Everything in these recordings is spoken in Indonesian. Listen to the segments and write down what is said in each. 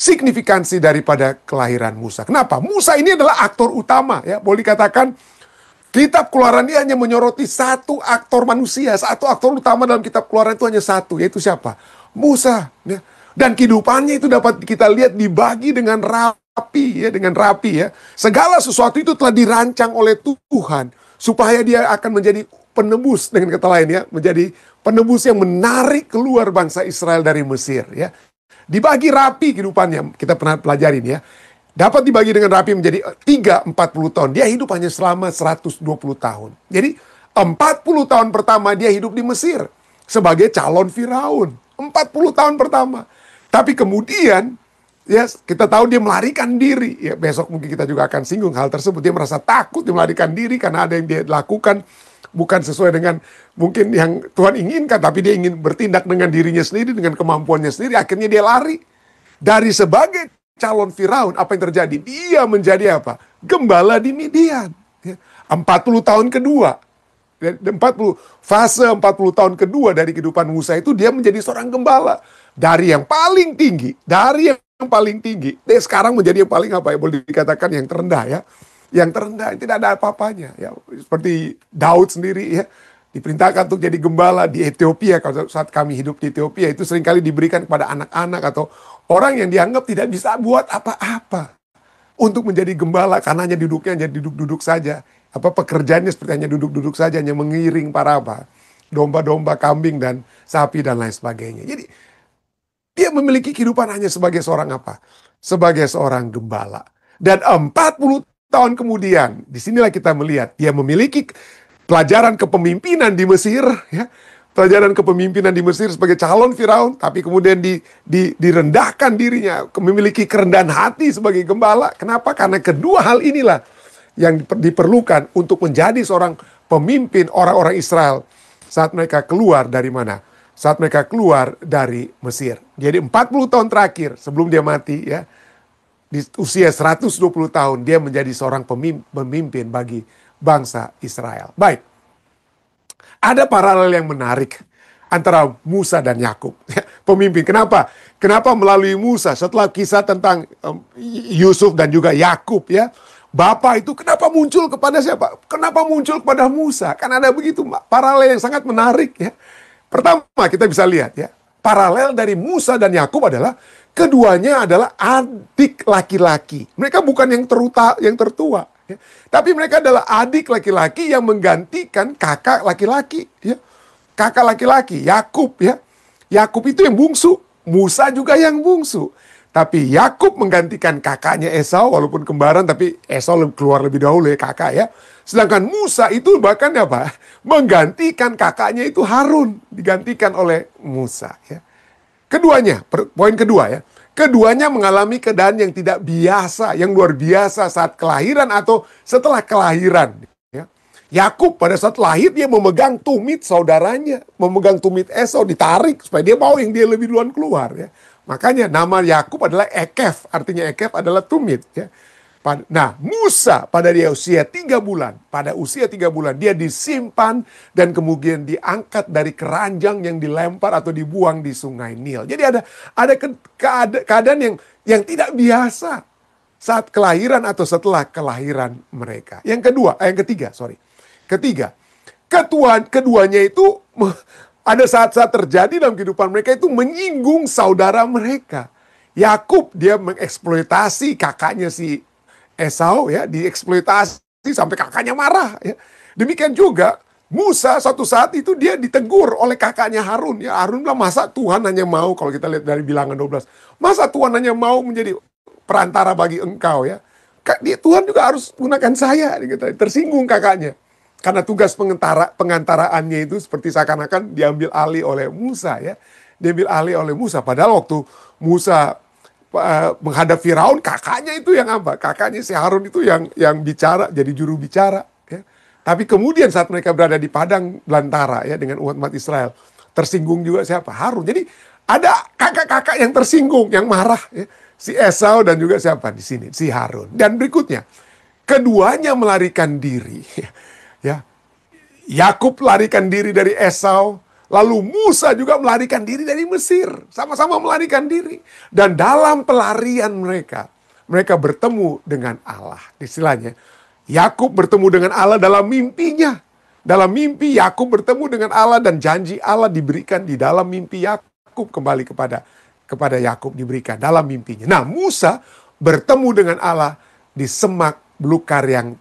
signifikansi daripada kelahiran Musa. Kenapa? Musa ini adalah aktor utama, ya. Boleh dikatakan kitab Keluaran ini hanya menyoroti satu aktor manusia, satu aktor utama dalam kitab Keluaran itu hanya satu, yaitu siapa? Musa, ya. Dan kehidupannya itu dapat kita lihat dibagi dengan rapi, ya, dengan rapi, ya. Segala sesuatu itu telah dirancang oleh Tuhan supaya dia akan menjadi penebus, dengan kata lain, ya, menjadi penebus yang menarik keluar bangsa Israel dari Mesir, ya. Dibagi rapi kehidupannya, kita pernah pelajarin, ya. Dapat dibagi dengan rapi menjadi 3-40 tahun. Dia hidup hanya selama 120 tahun. Jadi 40 tahun pertama dia hidup di Mesir sebagai calon Firaun. 40 tahun pertama. Tapi kemudian, ya, kita tahu dia melarikan diri. Ya, besok mungkin kita juga akan singgung hal tersebut. Dia merasa takut, dia melarikan diri karena ada yang dia lakukan bukan sesuai dengan mungkin yang Tuhan inginkan. Tapi dia ingin bertindak dengan dirinya sendiri, dengan kemampuannya sendiri. Akhirnya dia lari. Dari sebagai calon Firaun, apa yang terjadi? Dia menjadi apa? Gembala di Midian. 40 tahun kedua. 40 tahun kedua dari kehidupan Musa itu dia menjadi seorang gembala. Dari yang paling tinggi, dia sekarang menjadi yang paling apa ya, boleh dikatakan yang terendah, ya. Yang terendah, tidak ada apa-apanya, ya. Seperti Daud sendiri, ya, diperintahkan untuk jadi gembala di Ethiopia. Kalau saat kami hidup di Ethiopia itu seringkali diberikan kepada anak-anak atau orang yang dianggap tidak bisa buat apa-apa untuk menjadi gembala, karena hanya duduknya hanya duduk-duduk saja. Pekerjaannya seperti hanya duduk-duduk saja, hanya mengiring para domba-domba, kambing dan sapi dan lain sebagainya. Jadi dia memiliki kehidupan hanya sebagai seorang apa? Sebagai seorang gembala. Dan 40 tahun kemudian, disinilah kita melihat dia memiliki pelajaran kepemimpinan di Mesir, ya. Pelajaran kepemimpinan di Mesir sebagai calon Firaun, tapi kemudian direndahkan dirinya, memiliki kerendahan hati sebagai gembala. Kenapa? Karena kedua hal inilah yang diperlukan untuk menjadi seorang pemimpin orang-orang Israel saat mereka keluar dari mana? Saat mereka keluar dari Mesir. Jadi 40 tahun terakhir sebelum dia mati, ya, di usia 120 tahun dia menjadi seorang pemimpin bagi bangsa Israel. Baik. Ada paralel yang menarik antara Musa dan Yakub. Pemimpin. Kenapa? Kenapa melalui Musa? Setelah kisah tentang Yusuf dan juga Yakub, ya. Bapak itu kenapa muncul kepada siapa? Kenapa muncul kepada Musa? Kan ada begitu paralel yang sangat menarik, ya. Pertama kita bisa lihat, ya, paralel dari Musa dan Yakub adalah keduanya adalah adik laki-laki. Mereka bukan yang tertua, ya. Tapi mereka adalah adik laki-laki yang menggantikan kakak laki-laki, ya. Kakak laki-laki, Yakub, ya. Yakub itu yang bungsu, Musa juga yang bungsu. Tapi Yakub menggantikan kakaknya Esau, walaupun kembaran, tapi Esau keluar lebih dahulu, ya, kakak, ya. Sedangkan Musa itu bahkan apa? Menggantikan kakaknya itu Harun, digantikan oleh Musa, ya. Keduanya, poin kedua, ya. Keduanya mengalami keadaan yang tidak biasa, yang luar biasa saat kelahiran atau setelah kelahiran, ya. Yakub pada saat lahir dia memegang tumit saudaranya, memegang tumit Esau, ditarik supaya dia mau yang dia lebih duluan keluar, ya. Makanya nama Yakub adalah Ekef, artinya Ekef adalah tumit, ya. Nah, Musa pada dia usia 3 bulan, dia disimpan dan kemudian diangkat dari keranjang yang dilempar atau dibuang di sungai Nil. Jadi ada keadaan yang tidak biasa saat kelahiran atau setelah kelahiran mereka. Keduanya itu ada saat-saat terjadi dalam kehidupan mereka itu menyinggung saudara mereka. Yakub dia mengeksploitasi kakaknya si Esau, ya, dieksploitasi sampai kakaknya marah, ya. Demikian juga Musa suatu saat itu dia ditegur oleh kakaknya Harun. Ya, Harun bilang, masa Tuhan hanya mau, kalau kita lihat dari Bilangan 12, masa Tuhan hanya mau menjadi perantara bagi engkau, ya. Tuhan juga harus gunakan saya, tersinggung kakaknya. Karena tugas pengantaraannya itu seperti seakan-akan diambil alih oleh Musa, ya. Diambil alih oleh Musa. Padahal waktu Musa menghadap Firaun, kakaknya itu yang apa? Kakaknya si Harun itu yang bicara, jadi juru bicara, ya. Tapi kemudian saat mereka berada di padang belantara, ya, dengan umat Israel, tersinggung juga siapa? Harun. Jadi ada kakak-kakak yang tersinggung, yang marah, ya. Si Esau dan juga siapa di sini? Si Harun. Dan berikutnya, keduanya melarikan diri, ya. Yakub larikan diri dari Esau, Lalu Musa juga melarikan diri dari Mesir. Sama-sama melarikan diri. Dan dalam pelarian mereka, mereka bertemu dengan Allah. Istilahnya, Yakub bertemu dengan Allah dalam mimpinya. Dalam mimpi Yakub bertemu dengan Allah dan janji Allah diberikan di dalam mimpi Yakub, kembali kepada Yakub diberikan dalam mimpinya. Nah, Musa bertemu dengan Allah di semak belukar yang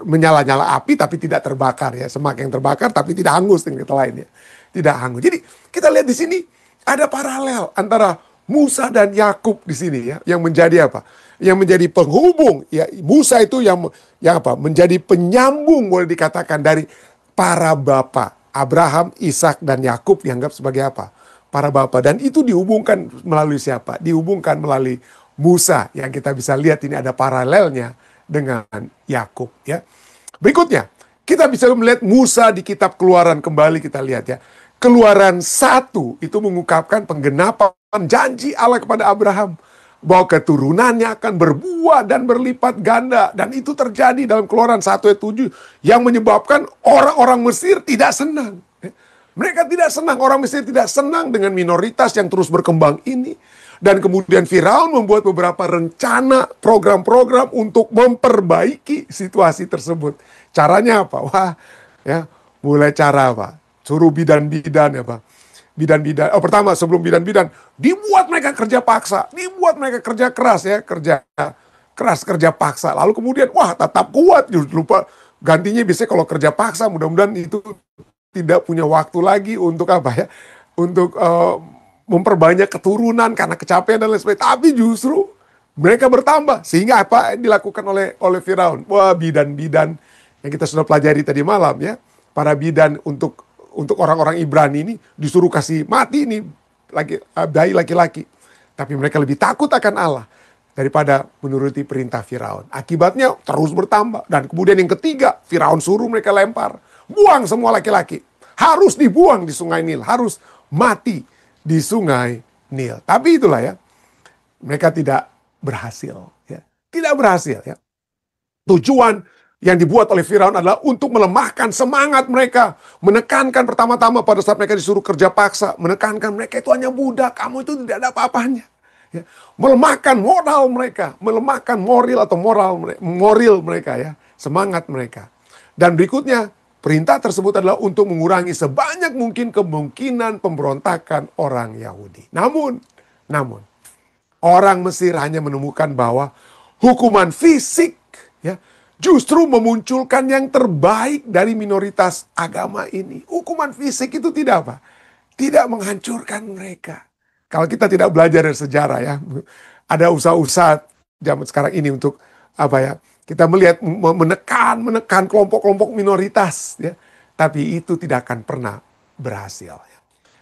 menyala-nyala api tapi tidak terbakar ya. Semak yang terbakar tapi tidak hangus dengan kata lainnya. Tidak hangus. Jadi kita lihat di sini ada paralel antara Musa dan Yakub di sini ya, yang menjadi apa? Yang menjadi penghubung ya. Musa itu yang menjadi penyambung, boleh dikatakan, dari para bapa Abraham, Ishak dan Yakub, dianggap sebagai apa? Para bapa. Dan itu dihubungkan melalui siapa? Dihubungkan melalui Musa, yang kita bisa lihat ini ada paralelnya dengan Yakub ya. Berikutnya, kita bisa melihat Musa di kitab Keluaran, kembali kita lihat ya. Keluaran 1 itu mengungkapkan penggenapan janji Allah kepada Abraham bahwa keturunannya akan berbuah dan berlipat ganda, dan itu terjadi dalam Keluaran 1 ayat 7 yang menyebabkan orang-orang Mesir tidak senang. Mereka tidak senang, orang Mesir tidak senang dengan minoritas yang terus berkembang ini. Dan kemudian Firaun membuat beberapa rencana, program-program untuk memperbaiki situasi tersebut. Caranya apa? Wah, ya, mulai cara apa? Suruh bidan-bidan ya, Pak. Bidan-bidan. Oh, pertama sebelum bidan-bidan, dibuat mereka kerja paksa, dibuat mereka kerja keras ya, kerja keras, kerja paksa. Lalu kemudian, wah, tetap kuat. Lupa gantinya biasanya kalau kerja paksa, mudah-mudahan itu tidak punya waktu lagi untuk apa ya? Untuk memperbanyak keturunan karena kecapean dan lain sebagainya. Tapi justru mereka bertambah. Sehingga apa yang dilakukan oleh Firaun? Wah, bidan-bidan yang kita sudah pelajari tadi malam ya. Para bidan untuk orang-orang Ibrani ini disuruh kasih mati ini bayi laki-laki. Tapi mereka lebih takut akan Allah daripada menuruti perintah Firaun. Akibatnya terus bertambah. Dan kemudian yang ketiga, Firaun suruh mereka lempar. Buang semua laki-laki. Harus dibuang di sungai Nil. Harus mati di sungai Nil. Tapi itulah ya, mereka tidak berhasil ya. Tidak berhasil ya. Tujuan yang dibuat oleh Firaun adalah untuk melemahkan semangat mereka, menekankan pertama-tama pada saat mereka disuruh kerja paksa, menekankan mereka itu hanya budak, kamu itu tidak ada apa-apanya ya. Melemahkan moral mereka, melemahkan moral atau moral mereka ya, semangat mereka. Dan berikutnya, perintah tersebut adalah untuk mengurangi sebanyak mungkin kemungkinan pemberontakan orang Yahudi. Namun, orang Mesir hanya menemukan bahwa hukuman fisik ya, justru memunculkan yang terbaik dari minoritas agama ini. Hukuman fisik itu tidak apa? Tidak menghancurkan mereka. Kalau kita tidak belajar dari sejarah ya, ada usaha-usaha zaman sekarang ini untuk apa ya? Kita melihat menekan kelompok-kelompok minoritas ya, tapi itu tidak akan pernah berhasil ya.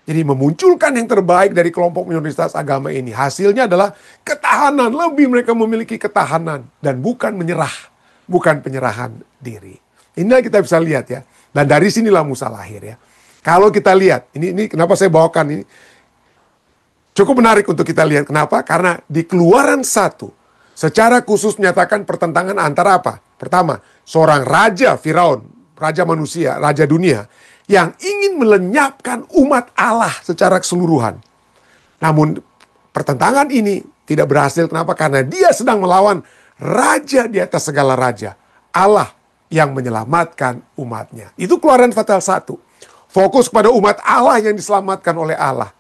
Jadi memunculkan yang terbaik dari kelompok minoritas agama ini, hasilnya adalah ketahanan, lebih mereka memiliki ketahanan dan bukan menyerah, bukan penyerahan diri. Inilah kita bisa lihat ya. Dan dari sinilah Musa lahir ya. Kalau kita lihat, ini kenapa saya bawakan ini cukup menarik untuk kita lihat. Kenapa? Karena di Keluaran 1 secara khusus menyatakan pertentangan antara apa? Pertama, seorang raja Firaun, raja manusia, raja dunia, yang ingin melenyapkan umat Allah secara keseluruhan. Namun pertentangan ini tidak berhasil. Kenapa? Karena dia sedang melawan raja di atas segala raja, Allah yang menyelamatkan umatnya. Itu Keluaran pasal 1. Fokus kepada umat Allah yang diselamatkan oleh Allah.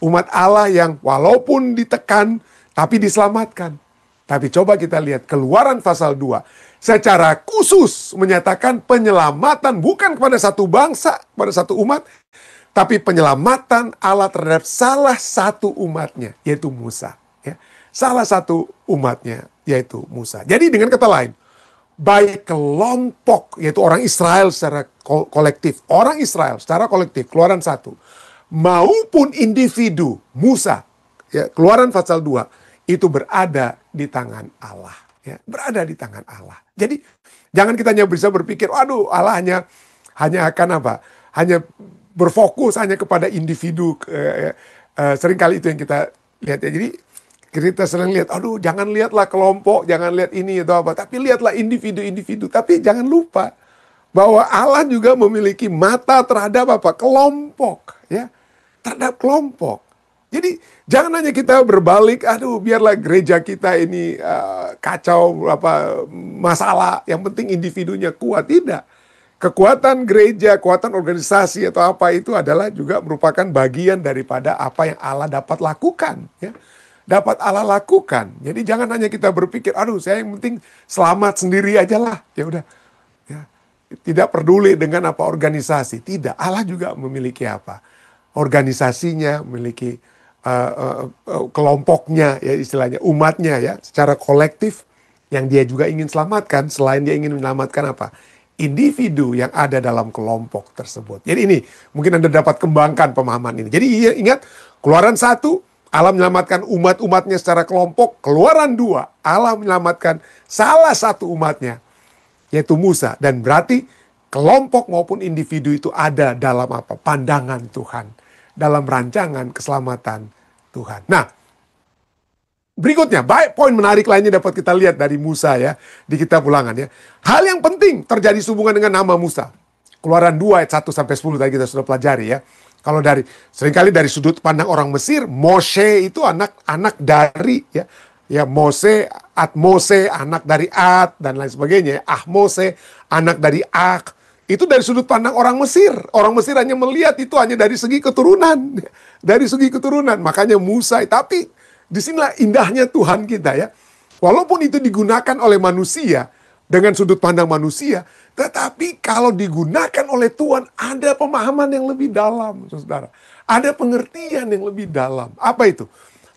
Umat Allah yang walaupun ditekan, tapi diselamatkan. Tapi coba kita lihat Keluaran pasal 2. Secara khusus menyatakan penyelamatan bukan kepada satu bangsa, kepada satu umat. Tapi penyelamatan Allah terhadap salah satu umatnya, yaitu Musa. Ya. Salah satu umatnya, yaitu Musa. Jadi dengan kata lain, baik kelompok, yaitu orang Israel secara kolektif. Orang Israel secara kolektif, Keluaran 1. Maupun individu Musa, ya, Keluaran pasal 2. Itu berada di tangan Allah. Ya, berada di tangan Allah. Jadi jangan kita hanya bisa berpikir, waduh Allah hanya akan apa? Hanya berfokus hanya kepada individu. Seringkali itu yang kita lihat ya. Jadi kita sering lihat, aduh jangan lihatlah kelompok, jangan lihat ini atau apa. Tapi lihatlah individu-individu. Tapi jangan lupa Bahwa Allah juga memiliki mata terhadap apa? Kelompok, ya. Terhadap kelompok. Jadi jangan hanya kita berbalik, aduh biarlah gereja kita ini kacau apa masalah, yang penting individunya kuat. Tidak. Kekuatan gereja, kekuatan organisasi atau apa itu adalah juga merupakan bagian daripada apa yang Allah dapat lakukan, ya. Dapat Allah lakukan. Jadi jangan hanya kita berpikir, aduh saya yang penting selamat sendiri aja lah. Ya udah. Ya. Tidak peduli dengan apa organisasi. Tidak. Allah juga memiliki apa? Organisasinya, memiliki kelompoknya, ya istilahnya umatnya, ya secara kolektif yang dia juga ingin selamatkan. Selain dia ingin menyelamatkan apa? Individu yang ada dalam kelompok tersebut. Jadi ini mungkin Anda dapat kembangkan pemahaman ini. Jadi ingat, Keluaran 1, Allah menyelamatkan umat-umatnya secara kelompok. Keluaran 2, Allah menyelamatkan salah satu umatnya, yaitu Musa. Dan berarti kelompok maupun individu itu ada dalam apa? Pandangan Tuhan. Dalam rancangan keselamatan Tuhan. Nah, berikutnya, baik poin menarik lainnya dapat kita lihat dari Musa ya, di kitab Ulangan ya. Hal yang penting terjadi sehubungan dengan nama Musa. Keluaran 2 ayat 1-10 tadi kita sudah pelajari ya. Kalau seringkali dari sudut pandang orang Mesir, Moshe itu anak dari ya Mose, Atmose, anak dari At, dan lain sebagainya. Ahmose, anak dari Ak. Itu dari sudut pandang orang Mesir. Orang Mesir hanya melihat itu hanya dari segi keturunan. Dari segi keturunan. Makanya Musa, tapi disinilah indahnya Tuhan kita ya. Walaupun itu digunakan oleh manusia, dengan sudut pandang manusia, tetapi kalau digunakan oleh Tuhan, ada pemahaman yang lebih dalam, saudara. Ada pengertian yang lebih dalam. Apa itu?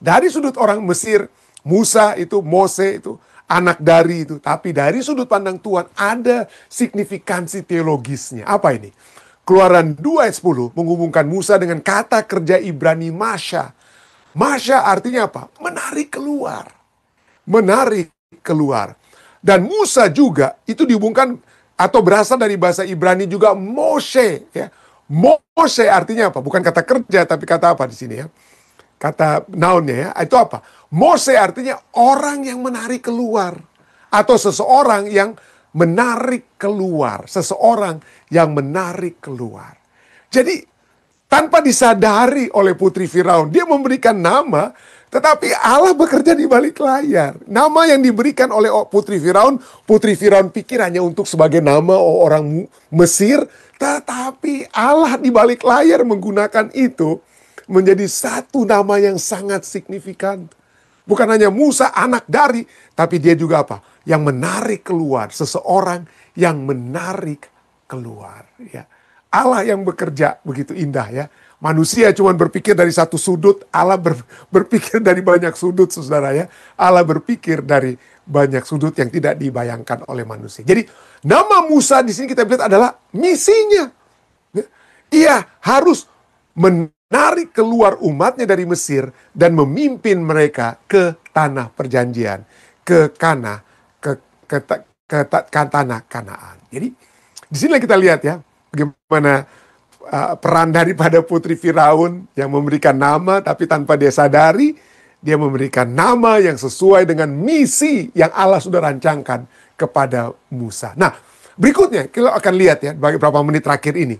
Dari sudut orang Mesir, Musa itu, Mose itu, anak dari itu. Tapi dari sudut pandang Tuhan, ada signifikansi teologisnya. Apa ini? Keluaran 2 ayat 10 menghubungkan Musa dengan kata kerja Ibrani Masya. Masya artinya apa? Menarik keluar. Menarik keluar. Dan Musa juga itu dihubungkan atau berasal dari bahasa Ibrani juga Moshe. Ya. Moshe artinya apa? Bukan kata kerja, tapi kata apa di sini ya? Kata nounnya ya. Itu apa? Moshe artinya orang yang menarik keluar. Atau seseorang yang menarik keluar. Seseorang yang menarik keluar. Jadi tanpa disadari oleh putri Firaun, dia memberikan nama, tetapi Allah bekerja di balik layar. Nama yang diberikan oleh putri Firaun pikir hanya untuk sebagai nama orang Mesir, tetapi Allah di balik layar menggunakan itu menjadi satu nama yang sangat signifikan. Bukan hanya Musa anak dari, tapi dia juga apa? Yang menarik keluar, seseorang yang menarik keluar. Ya. Allah yang bekerja begitu indah ya. Manusia cuma berpikir dari satu sudut, Allah berpikir dari banyak sudut, saudara ya. Allah berpikir dari banyak sudut yang tidak dibayangkan oleh manusia. Jadi nama Musa di sini kita lihat adalah misinya. Ia harus menarik keluar umatnya dari Mesir dan memimpin mereka ke tanah perjanjian, ke tanah Kanaan. Jadi di sini kita lihat ya. Bagaimana peran daripada putri Firaun yang memberikan nama, tapi tanpa dia sadari, dia memberikan nama yang sesuai dengan misi yang Allah sudah rancangkan kepada Musa. Nah, berikutnya kita akan lihat ya, beberapa menit terakhir ini.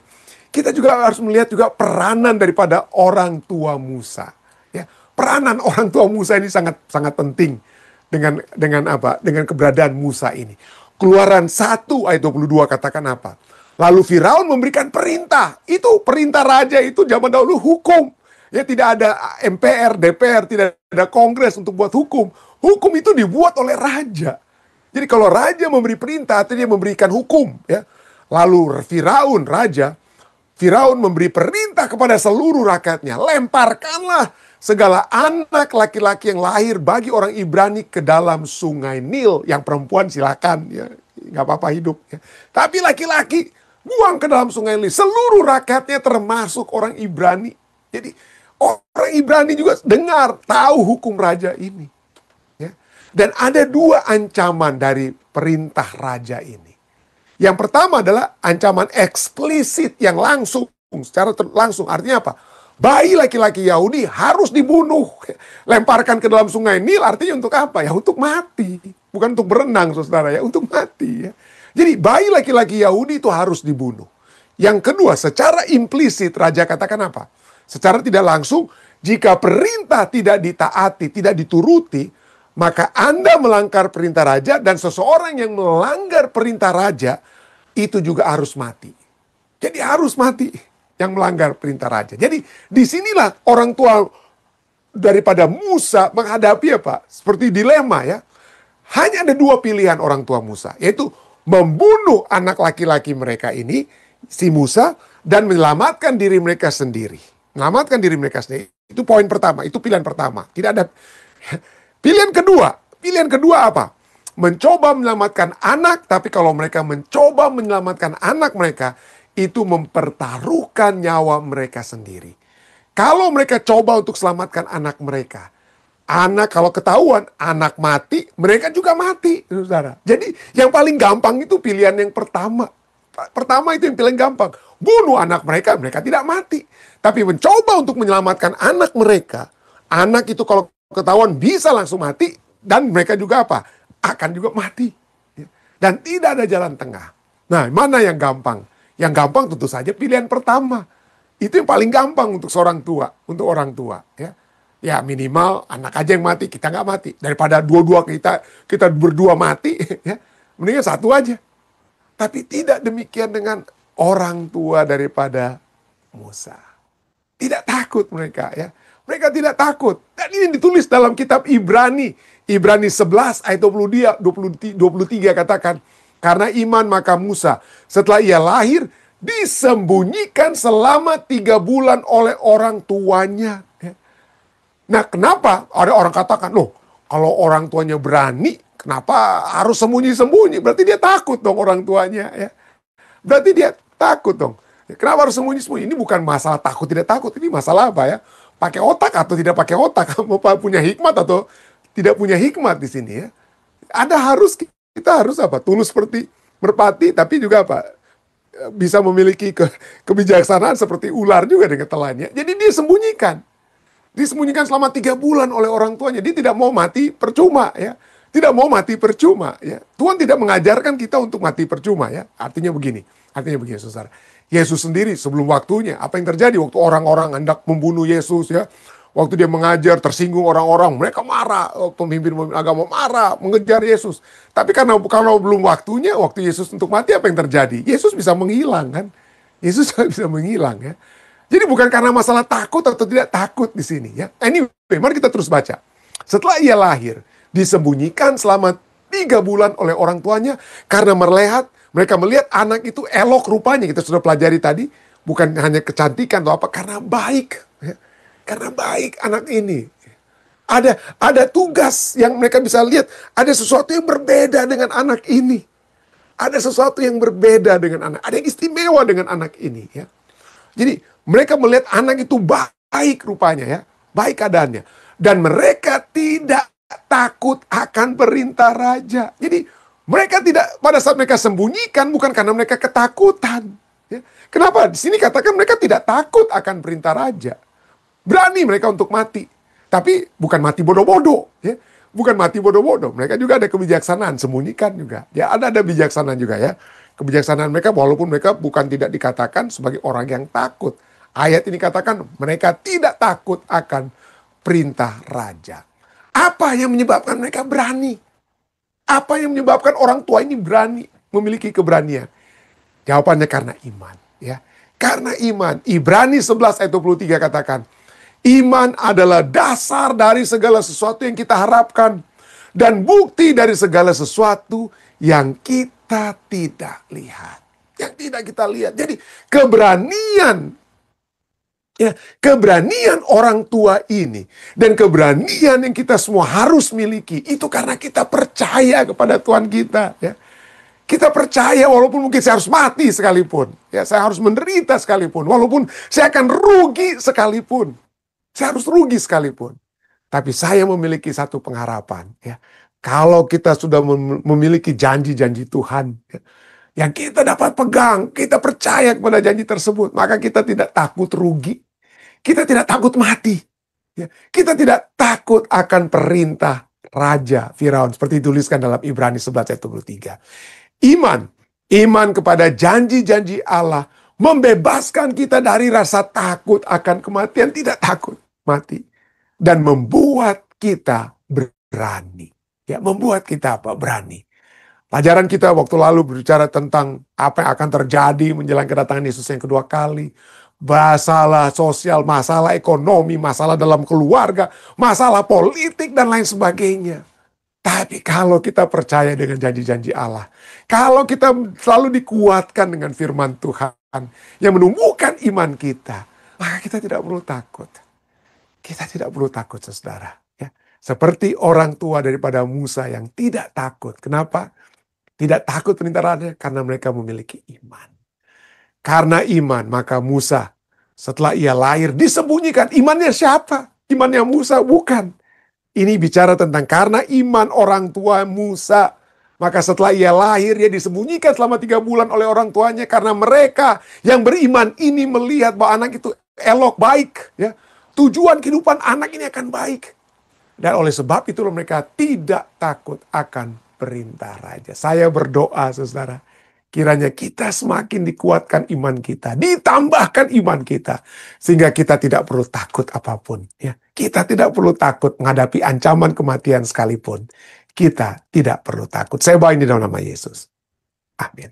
Kita juga harus melihat juga peranan daripada orang tua Musa. Ya, peranan orang tua Musa ini sangat sangat penting dengan apa? Dengan keberadaan Musa ini. Keluaran 1 ayat 22 katakan apa? Lalu Firaun memberikan perintah. Itu perintah raja itu zaman dahulu hukum. Ya tidak ada MPR, DPR, tidak ada kongres untuk buat hukum. Hukum itu dibuat oleh raja. Jadi kalau raja memberi perintah, artinya dia memberikan hukum. Ya. Lalu Firaun memberi perintah kepada seluruh rakyatnya. Lemparkanlah segala anak laki-laki yang lahir bagi orang Ibrani ke dalam sungai Nil. Yang perempuan silakan, ya nggak apa-apa hidup. Ya. Tapi laki-laki buang ke dalam sungai Nil. Seluruh rakyatnya termasuk orang Ibrani. Jadi orang Ibrani juga dengar, tahu hukum raja ini. Ya. Dan ada dua ancaman dari perintah raja ini. Yang pertama adalah ancaman eksplisit yang langsung, secara langsung. Artinya apa? Bayi laki-laki Yahudi harus dibunuh. Lemparkan ke dalam sungai Nil artinya untuk apa? Ya untuk mati. Bukan untuk berenang, saudara ya. Untuk mati ya. Jadi bayi laki-laki Yahudi itu harus dibunuh. Yang kedua, secara implisit raja katakan apa? Secara tidak langsung, jika perintah tidak ditaati, tidak dituruti, maka Anda melanggar perintah raja, dan seseorang yang melanggar perintah raja itu juga harus mati. Jadi harus mati yang melanggar perintah raja. Jadi disinilah orang tua daripada Musa menghadapi apa? Seperti dilema ya. Hanya ada dua pilihan orang tua Musa, yaitu membunuh anak laki-laki mereka ini, si Musa, dan menyelamatkan diri mereka sendiri. Menyelamatkan diri mereka sendiri. Itu poin pertama, itu pilihan pertama. Tidak ada pilihan kedua apa? Mencoba menyelamatkan anak, tapi kalau mereka mencoba menyelamatkan anak mereka, itu mempertaruhkan nyawa mereka sendiri. Kalau mereka coba untuk selamatkan anak mereka, anak kalau ketahuan, anak mati, mereka juga mati, saudara. Jadi yang paling gampang itu pilihan yang pertama. Pertama itu yang paling gampang. Bunuh anak mereka, mereka tidak mati. Tapi mencoba untuk menyelamatkan anak mereka, anak itu kalau ketahuan bisa langsung mati, dan mereka juga apa? Akan juga mati. Dan tidak ada jalan tengah. Nah, mana yang gampang? Yang gampang tentu saja pilihan pertama. Itu yang paling gampang untuk seorang tua, untuk orang tua. Ya minimal anak aja yang mati, kita nggak mati. Daripada dua-dua kita berdua mati, ya mendingan satu aja. Tapi tidak demikian dengan orang tua daripada Musa. Tidak takut mereka ya. Mereka tidak takut. Dan ini ditulis dalam kitab Ibrani. Ibrani 11 ayat 23 katakan. Karena iman maka Musa setelah ia lahir disembunyikan selama 3 bulan oleh orang tuanya. Nah kenapa? Ada orang katakan, loh kalau orang tuanya berani, kenapa harus sembunyi-sembunyi? Berarti dia takut dong orang tuanya. Ya. Berarti dia takut dong. Kenapa harus sembunyi-sembunyi? Ini bukan masalah takut tidak takut. Ini masalah apa ya? Pakai otak atau tidak pakai otak? Punya hikmat atau tidak punya hikmat di sini ya? Kita harus apa? Tulus seperti merpati, tapi juga apa? Bisa memiliki kebijaksanaan seperti ular juga dengan telannya. Jadi dia sembunyikan. Disembunyikan selama 3 bulan oleh orang tuanya. Dia tidak mau mati percuma ya. Tidak mau mati percuma ya. Tuhan tidak mengajarkan kita untuk mati percuma ya. Artinya begini saudara. Yesus sendiri sebelum waktunya, apa yang terjadi waktu orang-orang hendak membunuh Yesus ya. Waktu dia mengajar, tersinggung orang-orang, mereka marah, pemimpin agama marah, mengejar Yesus. Tapi karena kalau belum waktunya, waktu Yesus untuk mati, apa yang terjadi? Yesus bisa menghilang kan? Yesus bisa menghilang ya. Jadi bukan karena masalah takut atau tidak takut di sini ya. Anyway, mari kita terus baca. Setelah ia lahir, disembunyikan selama 3 bulan oleh orang tuanya, karena mereka melihat anak itu elok rupanya, kita sudah pelajari tadi, bukan hanya kecantikan atau apa, karena baik ya. Karena baik anak ini. Ada tugas yang mereka bisa lihat. Ada sesuatu yang berbeda dengan anak ini. Ada sesuatu yang berbeda dengan anak. Ada yang istimewa dengan anak ini. Ya. Jadi mereka melihat anak itu baik rupanya ya. Baik keadaannya. Dan mereka tidak takut akan perintah raja. Jadi mereka tidak, pada saat mereka sembunyikan bukan karena mereka ketakutan. Ya. Kenapa? Di sini katakan mereka tidak takut akan perintah raja. Berani mereka untuk mati. Tapi bukan mati bodoh-bodoh. Ya. Bukan mati bodoh-bodoh. Mereka juga ada kebijaksanaan. Sembunyikan juga. Ya ada kebijaksanaan juga ya. Kebijaksanaan mereka walaupun mereka bukan tidak dikatakan sebagai orang yang takut. Ayat ini katakan mereka tidak takut akan perintah raja. Apa yang menyebabkan mereka berani? Apa yang menyebabkan orang tua ini berani? Memiliki keberanian? Jawabannya karena iman. Ya. Karena iman. Ibrani 11 ayat 23 katakan. Iman adalah dasar dari segala sesuatu yang kita harapkan. Dan bukti dari segala sesuatu yang kita tidak lihat. Yang tidak kita lihat. Jadi keberanian. Ya, keberanian orang tua ini. Dan keberanian yang kita semua harus miliki. Itu karena kita percaya kepada Tuhan kita. Ya. Kita percaya walaupun mungkin saya harus mati sekalipun. Ya, saya harus menderita sekalipun. Walaupun saya akan rugi sekalipun. Saya harus rugi sekalipun. Tapi saya memiliki satu pengharapan. Ya. Kalau kita sudah memiliki janji-janji Tuhan. Ya, yang kita dapat pegang. Kita percaya kepada janji tersebut. Maka kita tidak takut rugi. Kita tidak takut mati. Ya. Kita tidak takut akan perintah Raja Firaun. Seperti dituliskan dalam Ibrani 11 ayat 23. Iman Iman kepada janji-janji Allah membebaskan kita dari rasa takut akan kematian, tidak takut mati. Dan membuat kita berani. Ya, membuat kita apa? Berani. Pelajaran kita waktu lalu berbicara tentang apa yang akan terjadi menjelang kedatangan Yesus yang kedua kali. Masalah sosial, masalah ekonomi, masalah dalam keluarga, masalah politik, dan lain sebagainya. Tapi kalau kita percaya dengan janji-janji Allah, kalau kita selalu dikuatkan dengan firman Tuhan yang menumbuhkan iman kita, maka kita tidak perlu takut. Kita tidak perlu takut, saudara. Ya. Seperti orang tua daripada Musa yang tidak takut. Kenapa? Tidak takut perintahannya karena mereka memiliki iman. Karena iman, maka Musa setelah ia lahir disembunyikan. Imannya siapa? Imannya Musa? Bukan. Ini bicara tentang karena iman orang tua Musa. Maka setelah ia lahir, ia disembunyikan selama 3 bulan oleh orang tuanya. Karena mereka yang beriman ini melihat bahwa anak itu elok, baik. Ya. Tujuan kehidupan anak ini akan baik. Dan oleh sebab itu mereka tidak takut akan perintah raja. Saya berdoa, saudara, kiranya kita semakin dikuatkan iman kita, ditambahkan iman kita, sehingga kita tidak perlu takut apapun. Ya, kita tidak perlu takut menghadapi ancaman kematian sekalipun. Kita tidak perlu takut. Saya bawa ini dalam nama Yesus. Amin.